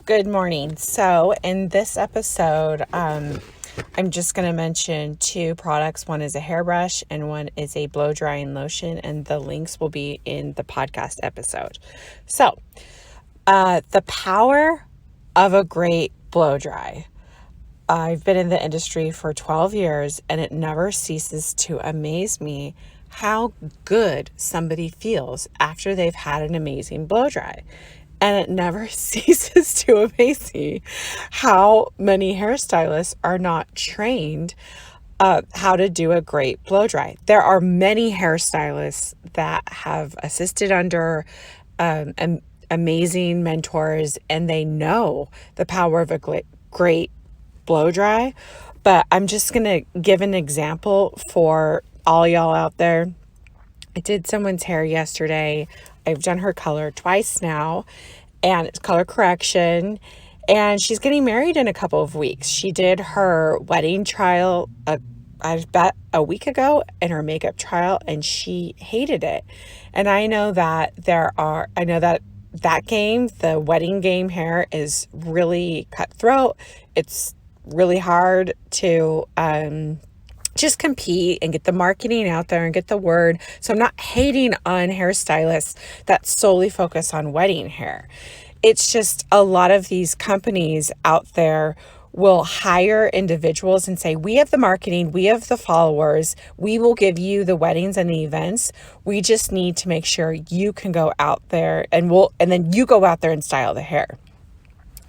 Good morning. So in this episode, I'm just going to mention two products. One is a hairbrush and one is a blow drying lotion, and the links will be in the podcast episode. So, the power of a great blow dry. I've been in the industry for 12 years, and it never ceases to amaze me how good somebody feels after they've had an amazing blow dry. And it never ceases to amaze me how many hairstylists are not trained how to do a great blow dry. There are many hairstylists that have assisted under amazing mentors, and they know the power of a great blow dry. But I'm just going to give an example for all y'all out there. I did someone's hair yesterday. I've done her color twice now, and it's color correction. And she's getting married in a couple of weeks. She did her wedding trial, I bet a week ago, and her makeup trial, and she hated it. And I know that that game, the wedding game hair, is really cutthroat. It's really hard to just compete and get the marketing out there and get the word. So I'm not hating on hairstylists that solely focus on wedding hair. It's just a lot of these companies out there will hire individuals and say, we have the marketing, we have the followers, we will give you the weddings and the events. We just need to make sure you can go out there and then you go out there and style the hair.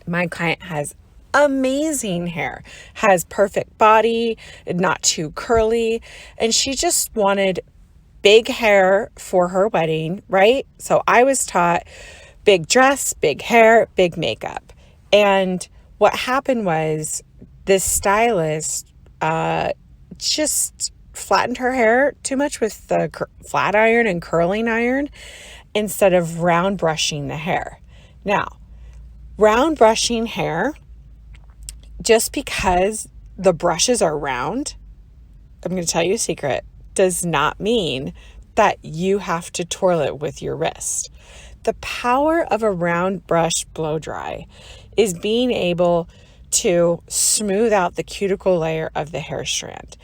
My client has amazing hair, has perfect body, not too curly, and she just wanted big hair for her wedding, right? So I was taught big dress, big hair, big makeup. And what happened was this stylist just flattened her hair too much with the flat iron and curling iron instead of round brushing the hair. Now, round brushing hair, just because the brushes are round, I'm going to tell you a secret, does not mean that you have to twirl it with your wrist. The power of a round brush blow dry is being able to smooth out the cuticle layer of the hair strand.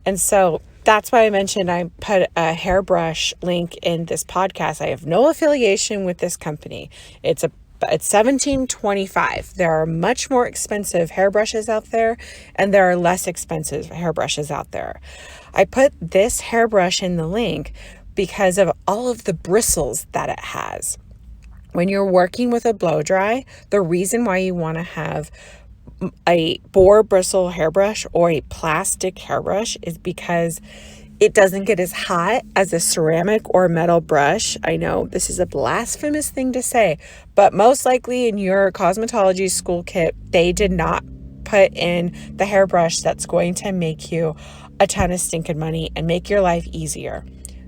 And so that's why I mentioned I put a hairbrush link in this podcast. I have no affiliation with this company. It's $17.25. There are much more expensive hairbrushes out there, and there are less expensive hairbrushes out there. I put this hairbrush in the link because of all of the bristles that it has. When you're working with a blow dry, the reason why you want to have a boar bristle hairbrush or a plastic hairbrush is because it doesn't get as hot as a ceramic or metal brush. I know this is a blasphemous thing to say, but most likely in your cosmetology school kit, they did not put in the hairbrush that's going to make you a ton of stinking money and make your life easier.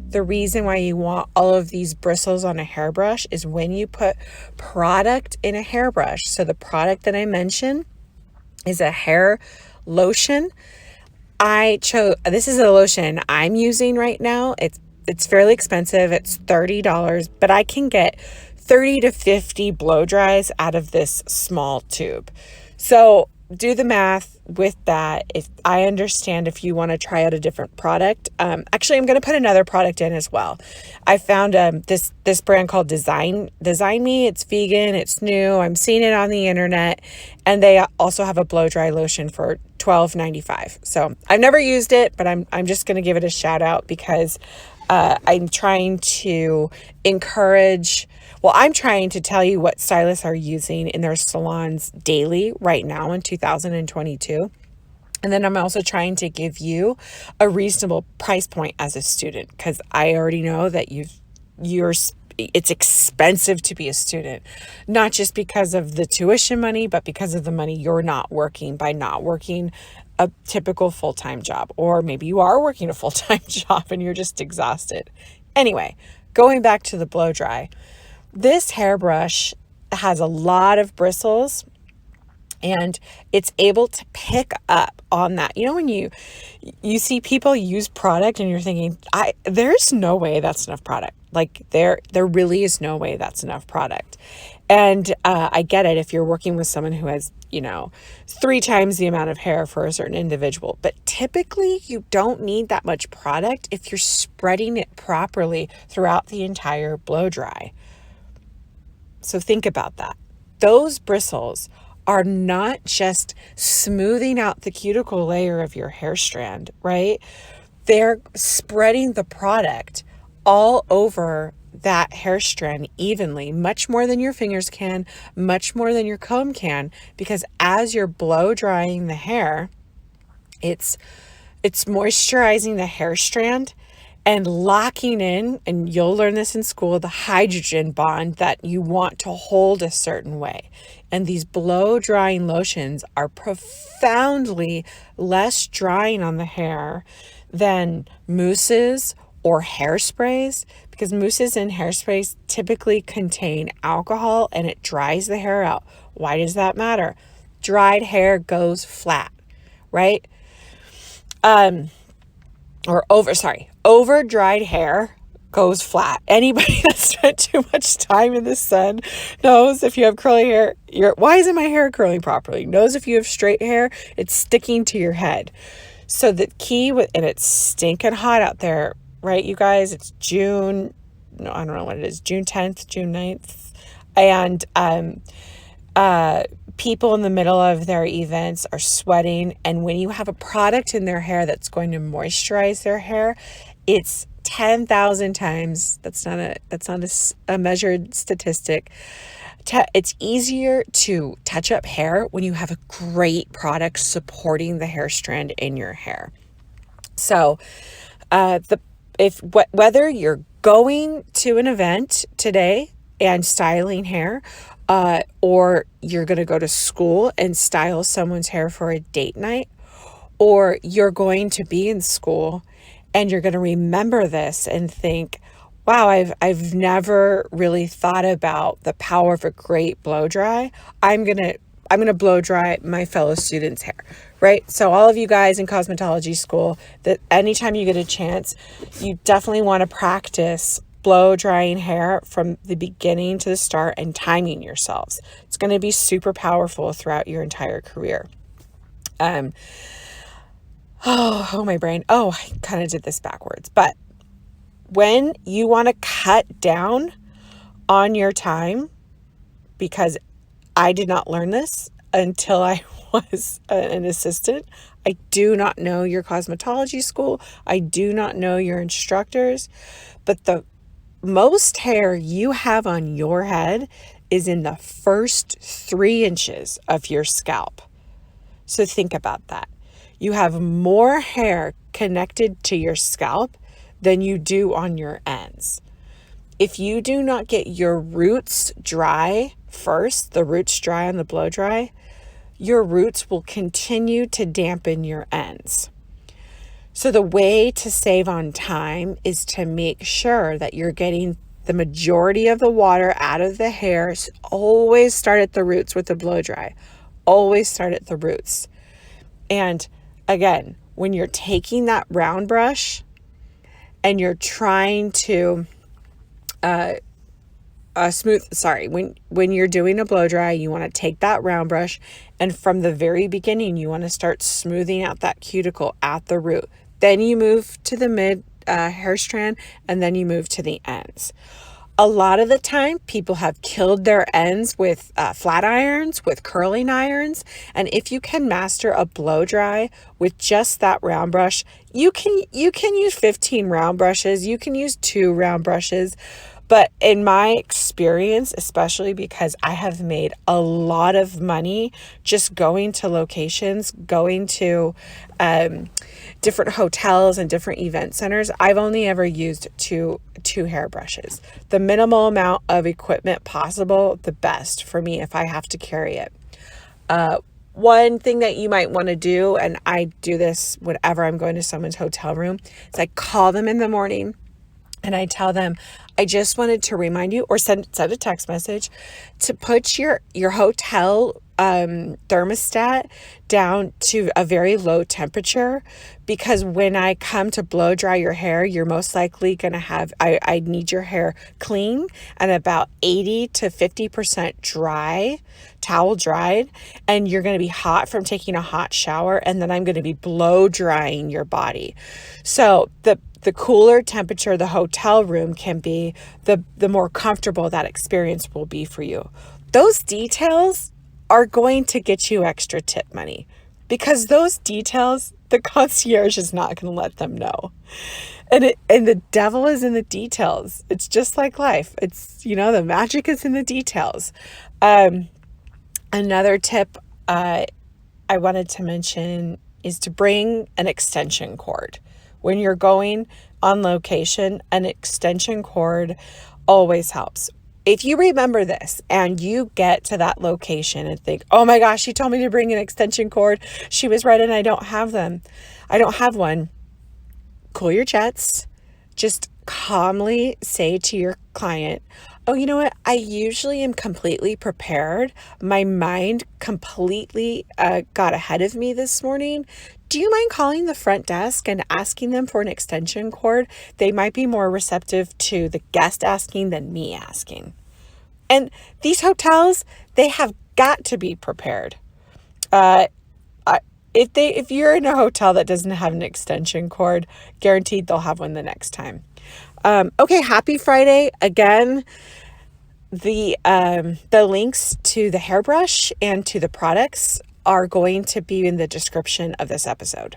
The reason why you want all of these bristles on a hairbrush is when you put product in a hairbrush. So the product that I mentioned is a hair lotion. This is a lotion I'm using right now. It's fairly expensive. It's $30, but I can get 30 to 50 blow dries out of this small tube. So do the math with that. If I understand if you want to try out a different product, actually I'm going to put another product in as well. I found this brand called Design Me. It's vegan. It's new. I'm seeing it on the internet, and they also have a blow dry lotion for $12.95. So I've never used it, but I'm just going to give it a shout out because I'm trying to I'm trying to tell you what stylists are using in their salons daily right now in 2022. And then I'm also trying to give you a reasonable price point as a student, because I already know that it's expensive to be a student, not just because of the tuition money, but because of the money you're not working by not working a typical full-time job, or maybe you are working a full-time job and you're just exhausted. Anyway, going back to the blow dry, this hairbrush has a lot of bristles and it's able to pick up on that. You know, when you see people use product and you're thinking, there's no way that's enough product. Like there really is no way that's enough product. And I get it if you're working with someone who has, 3 times the amount of hair for a certain individual. But typically, you don't need that much product if you're spreading it properly throughout the entire blow dry. So think about that. Those bristles are not just smoothing out the cuticle layer of your hair strand, right? They're spreading the product all over that hair strand evenly, much more than your fingers can, much more than your comb can, because as you're blow drying the hair, it's moisturizing the hair strand and locking in, and you'll learn this in school, the hydrogen bond that you want to hold a certain way. And these blow drying lotions are profoundly less drying on the hair than mousses or hairsprays, because mousses and hairsprays typically contain alcohol and it dries the hair out. Why does that matter? Dried hair goes flat, right? Over dried hair goes flat. Anybody that spent too much time in the sun knows if you have curly hair, why isn't my hair curling properly? Knows if you have straight hair, it's sticking to your head. So the key and it's stinking hot out there, right, you guys? It's June, no, I don't know what it is, June 10th, June 9th. And people in the middle of their events are sweating, and when you have a product in their hair that's going to moisturize their hair, it's 10,000 times, that's not a measured statistic, it's easier to touch up hair when you have a great product supporting the hair strand in your hair. So whether you're going to an event today and styling hair, or you're going to go to school and style someone's hair for a date night, or you're going to be in school and you're going to remember this and think, wow, I've never really thought about the power of a great blow dry. I'm going to blow dry my fellow students' hair, right? So all of you guys in cosmetology school, that anytime you get a chance, you definitely want to practice blow drying hair from the beginning to the start and timing yourselves. It's going to be super powerful throughout your entire career. My brain. Oh, I kind of did this backwards. But when you want to cut down on your time, because I did not learn this until I was an assistant. I do not know your cosmetology school. I do not know your instructors, but the most hair you have on your head is in the first 3 inches of your scalp. So think about that. You have more hair connected to your scalp than you do on your ends. If you do not get your roots dry first, the roots dry on the blow dry, your roots will continue to dampen your ends. So the way to save on time is to make sure that you're getting the majority of the water out of the hair. So always start at the roots with the blow dry. Always start at the roots. And again, when you're taking that round brush and you're trying to when you're doing a blow dry, you want to take that round brush, and from the very beginning, you want to start smoothing out that cuticle at the root. Then you move to the mid hair strand, and then you move to the ends. A lot of the time, people have killed their ends with flat irons, with curling irons. And if you can master a blow dry with just that round brush, you can use 15 round brushes. You can use 2 round brushes. But in my experience, especially because I have made a lot of money just going to locations, going to different hotels and different event centers, I've only ever used two hairbrushes. The minimal amount of equipment possible, the best for me if I have to carry it. One thing that you might want to do, and I do this whenever I'm going to someone's hotel room, is I call them in the morning and I tell them, I just wanted to remind you, or send a text message to put your hotel thermostat down to a very low temperature, because when I come to blow dry your hair, you're most likely going to have, I need your hair clean and about 80 to 50% dry, towel dried, and you're going to be hot from taking a hot shower, and then I'm going to be blow drying your body. So the cooler temperature the hotel room can be, the more comfortable that experience will be for you. Those details are going to get you extra tip money, because those details, the concierge is not going to let them know. And the devil is in the details. It's just like life. It's, the magic is in the details. Another tip I wanted to mention is to bring an extension cord. When you're going on location, an extension cord always helps. If you remember this and you get to that location and think, oh my gosh, she told me to bring an extension cord, she was right and I don't have them. I don't have one. Cool your jets. Just calmly say to your client, oh, you know what? I usually am completely prepared. My mind completely got ahead of me this morning. Do you mind calling the front desk and asking them for an extension cord? They might be more receptive to the guest asking than me asking. And these hotels, they have got to be prepared. If you're in a hotel that doesn't have an extension cord, guaranteed they'll have one the next time. Okay, happy Friday again. The links to the hairbrush and to the products are going to be in the description of this episode.